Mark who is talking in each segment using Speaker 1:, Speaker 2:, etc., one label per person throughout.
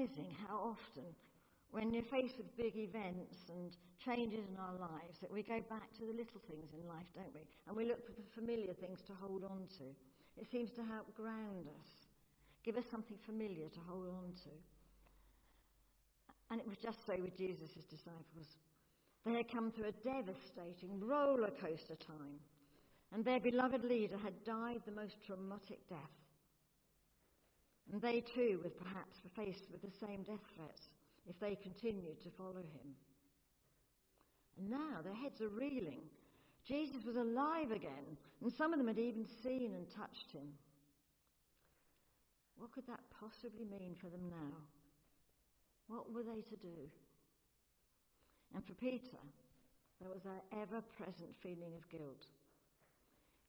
Speaker 1: surprising how often, when you're faced with big events and changes in our lives, that we go back to the little things in life, don't we? And we look for the familiar things to hold on to. It seems to help ground us, give us something familiar to hold on to. And it was just so with Jesus' disciples. They had come through a devastating roller coaster time, and their beloved leader had died the most traumatic death. And they too were perhaps faced with the same death threats if they continued to follow him. And now their heads are reeling. Jesus was alive again, and some of them had even seen and touched him. What could that possibly mean for them now? What were they to do? And for Peter, there was that ever-present feeling of guilt.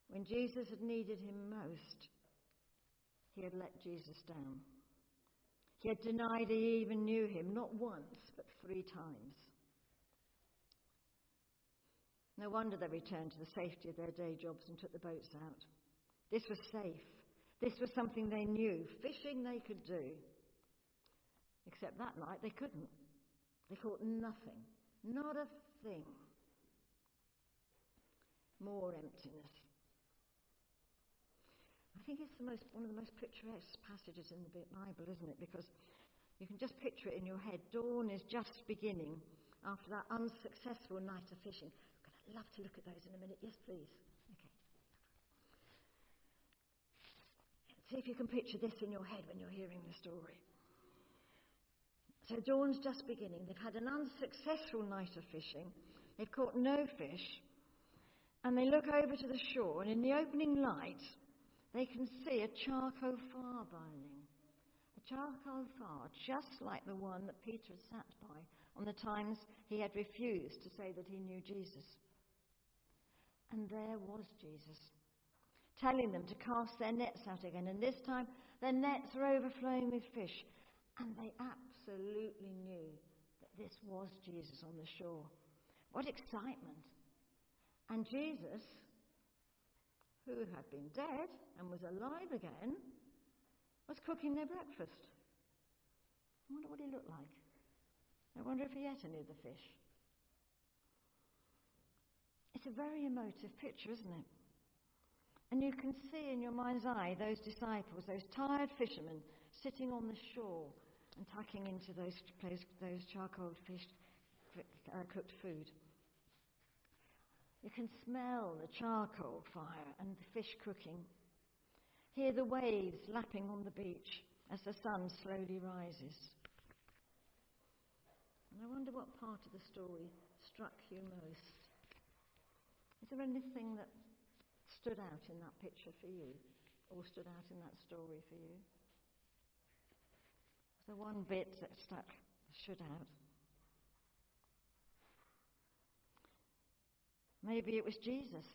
Speaker 1: When Jesus had needed him most, he had let Jesus down. He had denied he even knew him, not once, but 3 times. No wonder they returned to the safety of their day jobs and took the boats out. This was safe. This was something they knew. Fishing they could do. Except that night they couldn't. They caught nothing. Not a thing. More emptiness. I think it's one of the most picturesque passages in the Bible, isn't it? Because you can just picture it in your head. Dawn is just beginning after that unsuccessful night of fishing. I'd love to look at those in a minute. Yes, please. Okay. See if you can picture this in your head when you're hearing the story. So dawn's just beginning. They've had an unsuccessful night of fishing. They've caught no fish. And they look over to the shore, and in the opening light, they can see a charcoal fire burning. A charcoal fire, just like the one that Peter had sat by on the times he had refused to say that he knew Jesus. And there was Jesus, telling them to cast their nets out again. And this time, their nets were overflowing with fish. And they absolutely knew that this was Jesus on the shore. What excitement! And Jesus, who had been dead and was alive again, was cooking their breakfast. I wonder what he looked like. I wonder if he ate any of the fish. It's a very emotive picture, isn't it? And you can see in your mind's eye those disciples, those tired fishermen, sitting on the shore and tucking into those charcoal fish, cooked food. You can smell the charcoal fire and the fish cooking. Hear the waves lapping on the beach as the sun slowly rises. And I wonder what part of the story struck you most. Is there anything that stood out in that picture for you, or stood out in that story for you? Was there one bit that stood out? Maybe it was Jesus,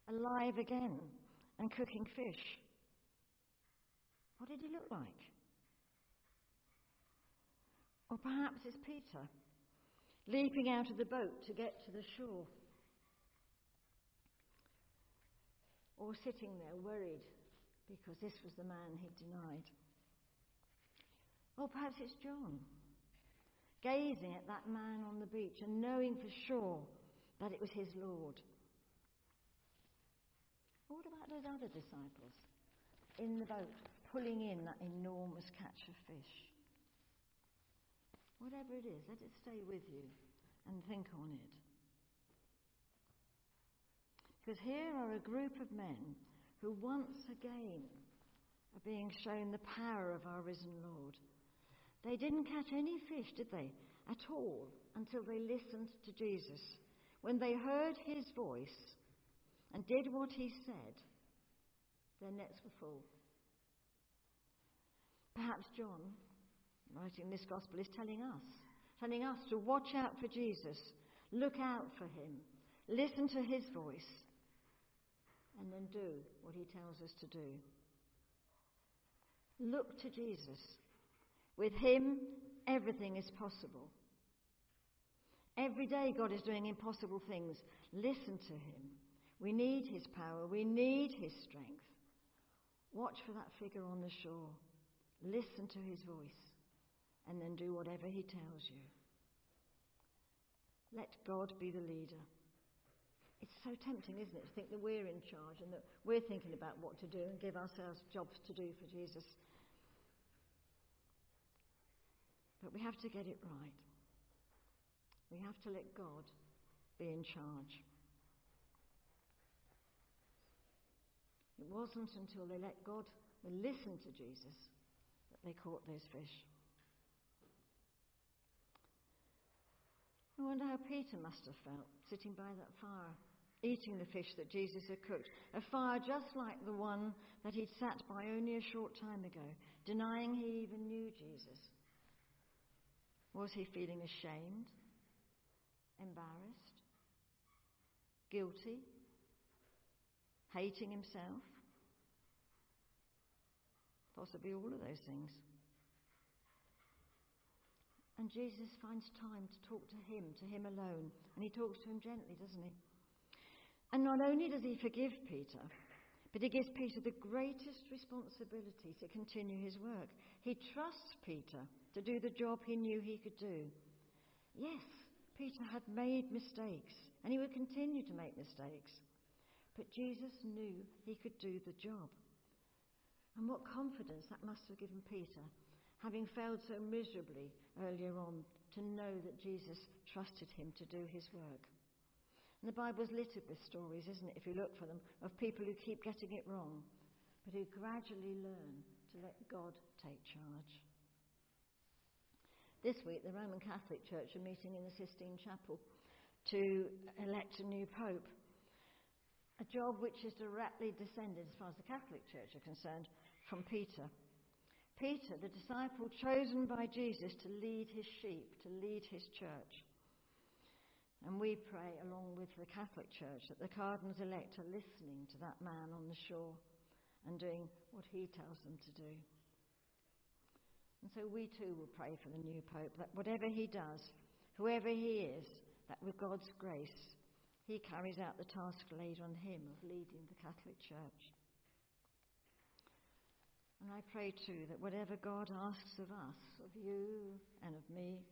Speaker 1: alive again and cooking fish. What did he look like? Or perhaps it's Peter, leaping out of the boat to get to the shore. Or sitting there worried because this was the man he'd denied. Or perhaps it's John, gazing at that man on the beach and knowing for sure that it was his Lord. What about those other disciples in the boat, pulling in that enormous catch of fish? Whatever it is, let it stay with you and think on it. Because here are a group of men who once again are being shown the power of our risen Lord. They didn't catch any fish, did they, at all, until they listened to Jesus. When they heard his voice and did what he said, their nets were full. Perhaps John, writing this gospel, is telling us to watch out for Jesus, look out for him, listen to his voice, and then do what he tells us to do. Look to Jesus. With him, everything is possible. Every day God is doing impossible things. Listen to him. We need his power. We need his strength. Watch for that figure on the shore. Listen to his voice. and then do whatever he tells you. Let God be the leader. It's so tempting, isn't it, to think that we're in charge and that we're thinking about what to do and give ourselves jobs to do for Jesus. But we have to get it right. We have to let God be in charge. It wasn't until they let God listen to Jesus that they caught those fish. I wonder how Peter must have felt sitting by that fire, eating the fish that Jesus had cooked, a fire just like the one that he'd sat by only a short time ago, denying he even knew Jesus. Was he feeling ashamed, embarrassed, guilty, hating himself? Possibly all of those things. And Jesus finds time to talk to him alone. And he talks to him gently, doesn't he? And not only does he forgive Peter, but he gives Peter the greatest responsibility to continue his work. He trusts Peter to do the job he knew he could do. Yes, Peter had made mistakes, and he would continue to make mistakes. But Jesus knew he could do the job. And what confidence that must have given Peter, having failed so miserably earlier on, to know that Jesus trusted him to do his work. And the Bible's littered with stories, isn't it, if you look for them, of people who keep getting it wrong, but who gradually learn to let God take charge. This week, the Roman Catholic Church are meeting in the Sistine Chapel to elect a new pope, a job which is directly descended, as far as the Catholic Church are concerned, from Peter. Peter, the disciple chosen by Jesus to lead his sheep, to lead his church. And we pray, along with the Catholic Church, that the cardinals-elect are listening to that man on the shore and doing what he tells them to do. And so we too will pray for the new Pope, that whatever he does, whoever he is, that with God's grace, he carries out the task laid on him of leading the Catholic Church. And I pray too that whatever God asks of us, of you and of me,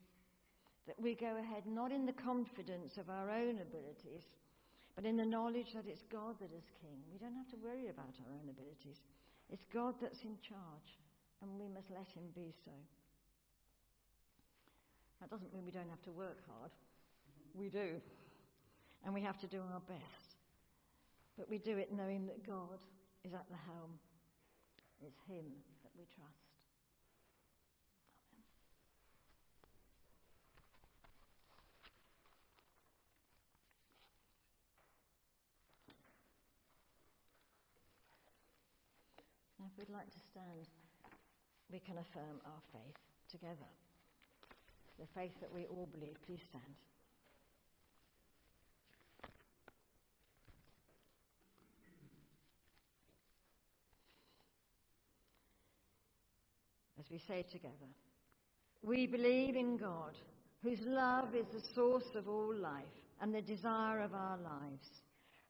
Speaker 1: that we go ahead not in the confidence of our own abilities, but in the knowledge that it's God that is King. We don't have to worry about our own abilities. It's God that's in charge, and we must let him be so. That doesn't mean we don't have to work hard. We do. And we have to do our best. But we do it knowing that God is at the helm. It's him that we trust. Amen. Now, if we'd like to stand, we can affirm our faith together. The faith that we all believe. Please stand. As we say together, we believe in God, whose love is the source of all life and the desire of our lives.